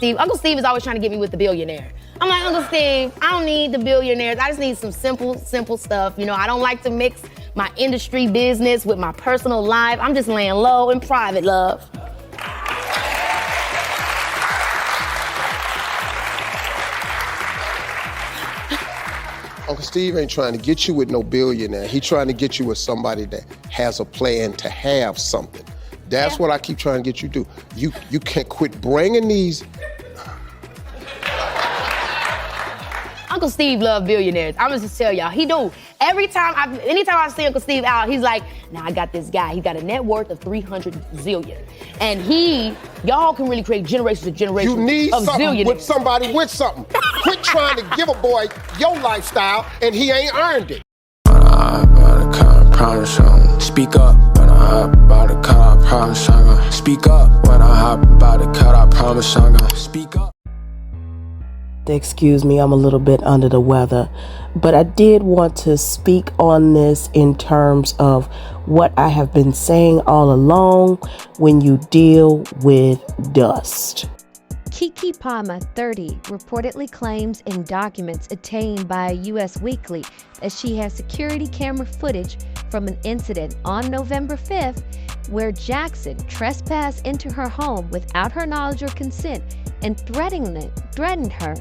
Steve. Uncle Steve is always trying to get me with the billionaire. I'm like, Uncle Steve, I don't need the billionaires. I just need some simple stuff. You know, I don't like to mix my industry business with my personal life. I'm just laying low in private, love. Uncle Steve ain't trying to get you with no billionaire. He trying to get you with somebody that has a plan to have something. That's what I keep trying to get you to do. You can't quit bringing these. Uncle Steve love billionaires. I'm gonna just tell y'all, he do. Anytime I see Uncle Steve out, he's like, now I got this guy. He got a net worth of 300 zillion. And y'all can really create generations of generations You need of something zillionaires. with somebody with something. Quit trying to give a boy your lifestyle and he ain't earned it. Speak up when I hop about a car, I promise I'm gonna speak up when I hop about a cut, I promise I'm gonna speak up. Excuse me, I'm a little bit under the weather, but I did want to speak on this in terms of what I have been saying all along when you deal with dust. Kiki Pama, 30, reportedly claims in documents obtained by a U.S. weekly that she has security camera footage from an incident on November 5th where Jackson trespassed into her home without her knowledge or consent and threatened her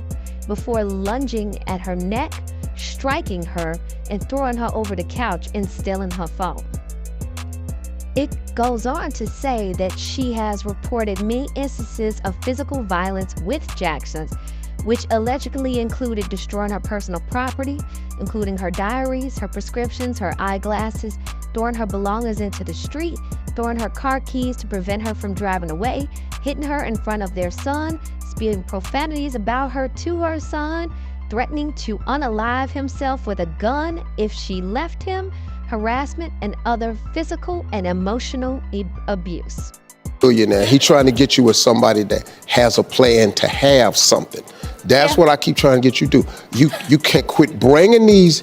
before lunging at her neck, striking her, and throwing her over the couch and stealing her phone. It goes on to say that she has reported many instances of physical violence with Jackson, which allegedly included destroying her personal property, including her diaries, her prescriptions, her eyeglasses, throwing her belongings into the street, throwing her car keys to prevent her from driving away, hitting her in front of their son, spewing profanities about her to her son, threatening to unalive himself with a gun if she left him, harassment, and other physical and emotional abuse. Billionaire, he trying to get you with somebody that has a plan to have something. That's what I keep trying to get you to do. You can't quit bringing these.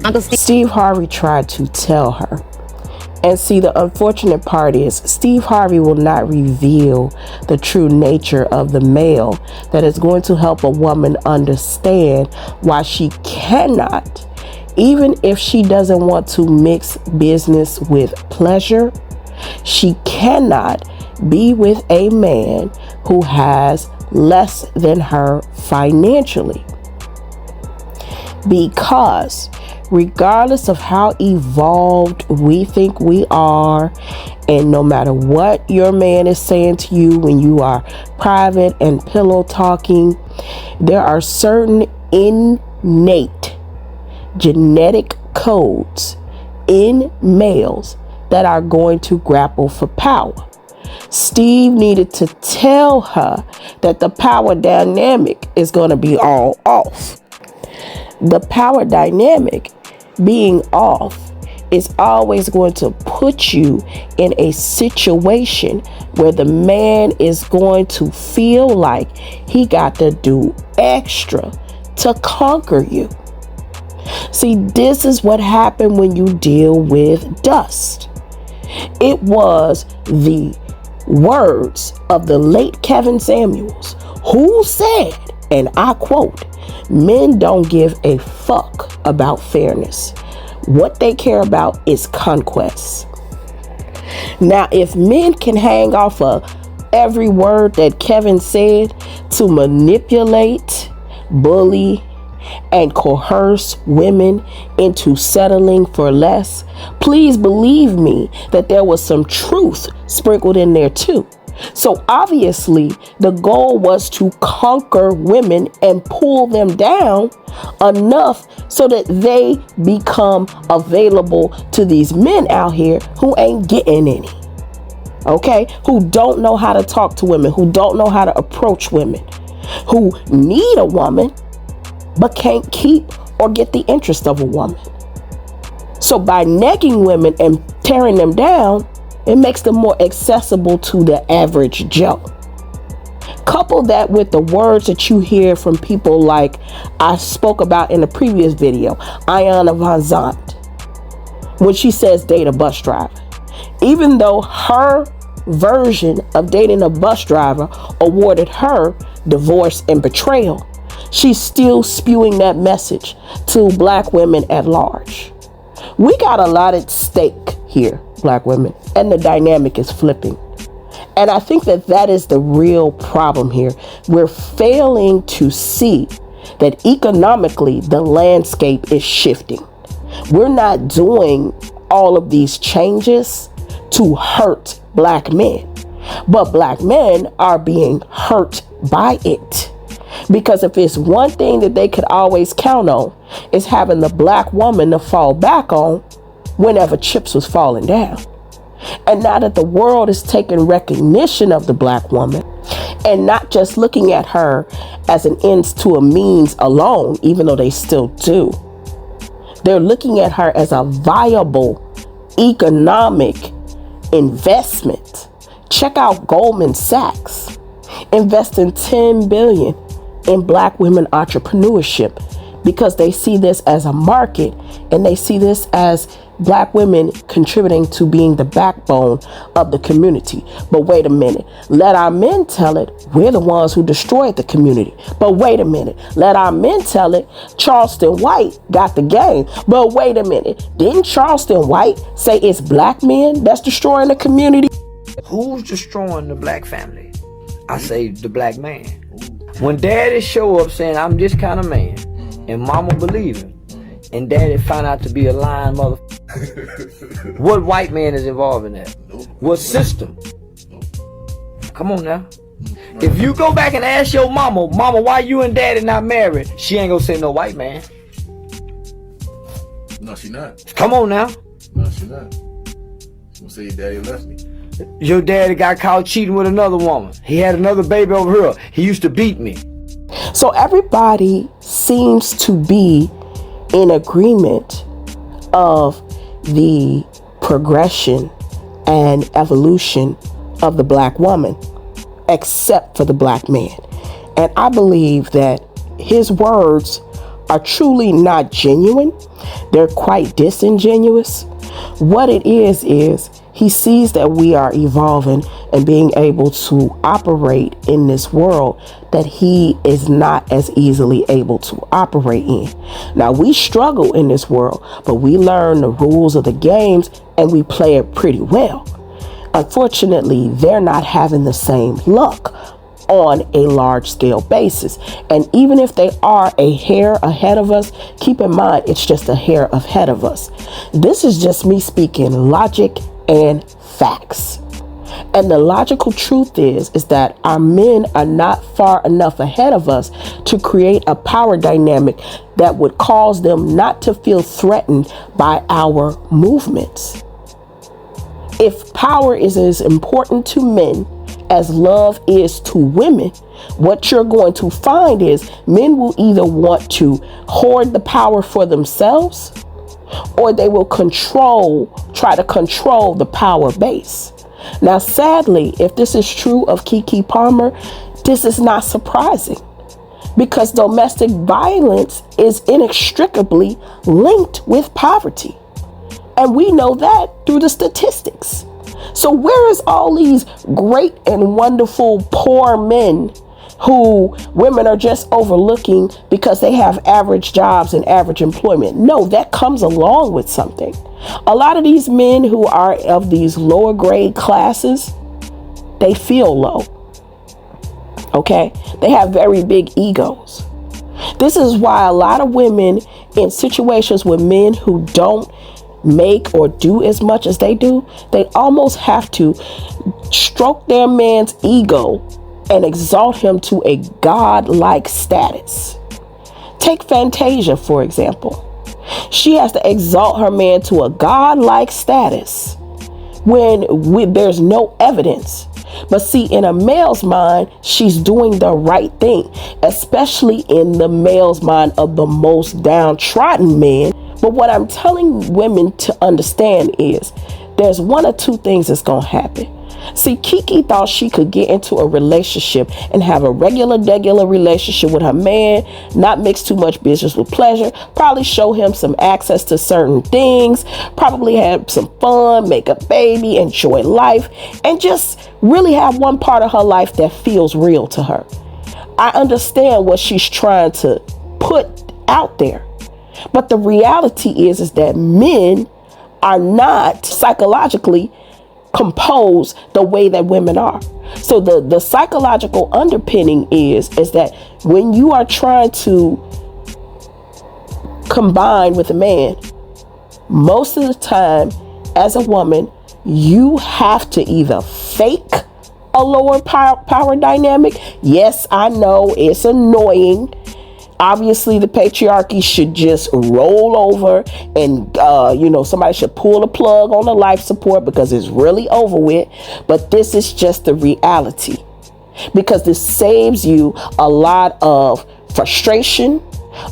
Uncle Steve Harvey tried to tell her. And see, the unfortunate part is Steve Harvey will not reveal the true nature of the male that is going to help a woman understand why she cannot, even if she doesn't want to mix business with pleasure, she cannot be with a man who has less than her financially. Because regardless of how evolved we think we are, and no matter what your man is saying to you when you are private and pillow talking, there are certain innate genetic codes in males that are going to grapple for power. Steve needed to tell her that the power dynamic is going to be all off. The power dynamic being off is always going to put you in a situation where the man is going to feel like he got to do extra to conquer you. See, this is what happened when you deal with dust. It was the words of the late Kevin Samuels, who said, and I quote, "Men don't give a fuck about fairness. What they care about is conquest." Now, if men can hang off of every word that Kevin said to manipulate, bully, and coerce women into settling for less, please believe me that there was some truth sprinkled in there too. So obviously the goal was to conquer women and pull them down enough so that they become available to these men out here who ain't getting any. Okay? Who don't know how to talk to women, who don't know how to approach women, who need a woman but can't keep or get the interest of a woman. So by negging women and tearing them down, it makes them more accessible to the average Joe. Couple that with the words that you hear from people like I spoke about in the previous video, Ayanna VanZant, when she says date a bus driver. Even though her version of dating a bus driver awarded her divorce and betrayal, she's still spewing that message to black women at large. We got a lot at stake here, black women, and the dynamic is flipping. And I think that is the real problem here. We're failing to see that economically the landscape is shifting. We're not doing all of these changes to hurt black men, but black men are being hurt by it. Because if it's one thing that they could always count on, is having the black woman to fall back on whenever chips was falling down. And now that the world is taking recognition of the black woman and not just looking at her as an ends to a means alone, even though they still do, they're looking at her as a viable economic investment. Check out Goldman Sachs investing $10 billion in black women entrepreneurship because they see this as a market and they see this as black women contributing to being the backbone of the community. But wait a minute, let our men tell it, we're the ones who destroyed the community. But wait a minute, let our men tell it, Charleston White got the game. But wait a minute, didn't Charleston White say it's black men that's destroying the community? Who's destroying the black family? I say the black man. When daddy show up saying I'm this kind of man, and mama believe him, and daddy find out to be a lying motherfucker, what white man is involved in that? What system? Come on now. If you go back and ask your mama, why you and daddy not married? She ain't gonna say no white man. No, she not. Come on now. No, she not. She gonna say your daddy left me. Your daddy got caught cheating with another woman. He had another baby over here. He used to beat me. So everybody seems to be in agreement of the progression and evolution of the black woman, except for the black man. And I believe that his words are truly not genuine. They're quite disingenuous. What it is he sees that we are evolving and being able to operate in this world that he is not as easily able to operate in. Now, we struggle in this world, but we learn the rules of the games and we play it pretty well. Unfortunately, they're not having the same luck on a large scale basis. And even if they are a hair ahead of us, keep in mind, it's just a hair ahead of us. This is just me speaking logic and facts. And the logical truth is that our men are not far enough ahead of us to create a power dynamic that would cause them not to feel threatened by our movements. If power is as important to men as love is to women, what you're going to find is men will either want to hoard the power for themselves, or they will try to control the power base. Now, sadly, if this is true of KeKe Palmer, this is not surprising because domestic violence is inextricably linked with poverty. And we know that through the statistics. So where is all these great and wonderful poor men who women are just overlooking because they have average jobs and average employment? No, that comes along with something. A lot of these men who are of these lower grade classes, they feel low. Okay? They have very big egos. This is why a lot of women in situations with men who don't make or do as much as they do, they almost have to stroke their man's ego and exalt him to a godlike status. Take Fantasia, for example. She has to exalt her man to a godlike status when there's no evidence. But see, in a male's mind, she's doing the right thing, especially in the male's mind of the most downtrodden men. But what I'm telling women to understand is there's one or two things that's gonna happen. See, KeKe thought she could get into a relationship and have a regular relationship with her man, not mix too much business with pleasure, probably show him some access to certain things, probably have some fun, make a baby, enjoy life, and just really have one part of her life that feels real to her. I understand what she's trying to put out there, but the reality is that men are not psychologically composed the way that women are. So the psychological underpinning is that when you are trying to combine with a man, most of the time as a woman, you have to either fake a lower power dynamic. Yes, I know it's annoying. Obviously, the patriarchy should just roll over and, somebody should pull the plug on the life support because it's really over with. But this is just the reality, because this saves you a lot of frustration,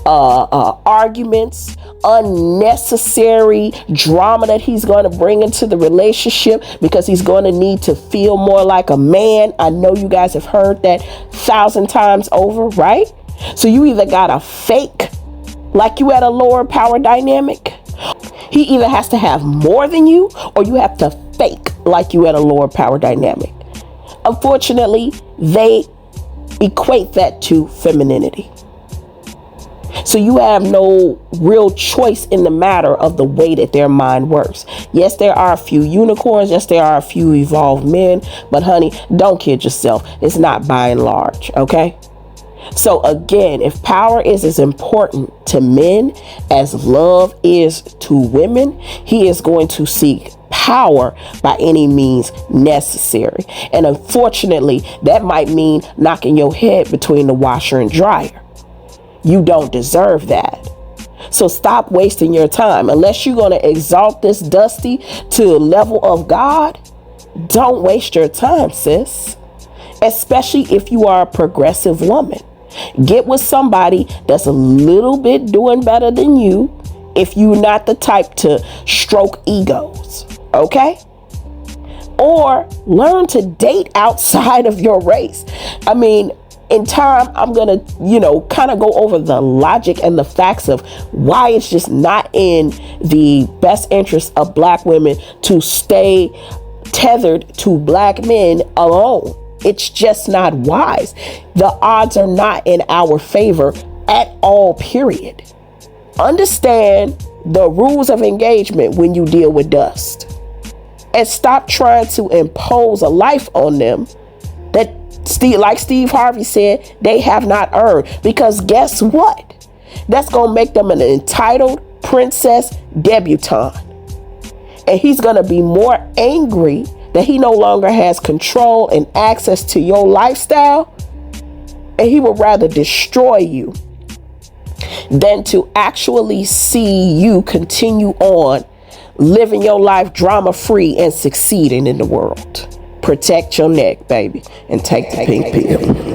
arguments, unnecessary drama that he's going to bring into the relationship, because he's going to need to feel more like a man. I know you guys have heard that 1,000 times over, right? So you either gotta fake like you at a lower power dynamic. He either has to have more than you, or you have to fake like you at a lower power dynamic. Unfortunately, they equate that to femininity. So you have no real choice in the matter of the way that their mind works. Yes, there are a few unicorns. Yes, there are a few evolved men. But honey, don't kid yourself. It's not by and large, okay? So again, if power is as important to men as love is to women, he is going to seek power by any means necessary. And unfortunately, that might mean knocking your head between the washer and dryer. You don't deserve that. So stop wasting your time. Unless you're going to exalt this Dusty to a level of God, don't waste your time, sis. Especially if you are a progressive woman. Get with somebody that's a little bit doing better than you, if you're not the type to stroke egos, okay? Or learn to date outside of your race. I mean, in time, I'm going to, kind of go over the logic and the facts of why it's just not in the best interest of black women to stay tethered to black men alone. It's just not wise. The odds are not in our favor at all, period. Understand the rules of engagement when you deal with dust. And stop trying to impose a life on them that, like Steve Harvey said, they have not earned. Because guess what? That's going to make them an entitled princess debutante. And he's going to be more angry that he no longer has control and access to your lifestyle, and he would rather destroy you than to actually see you continue on living your life drama-free and succeeding in the world. Protect your neck, baby, and take the pink pill.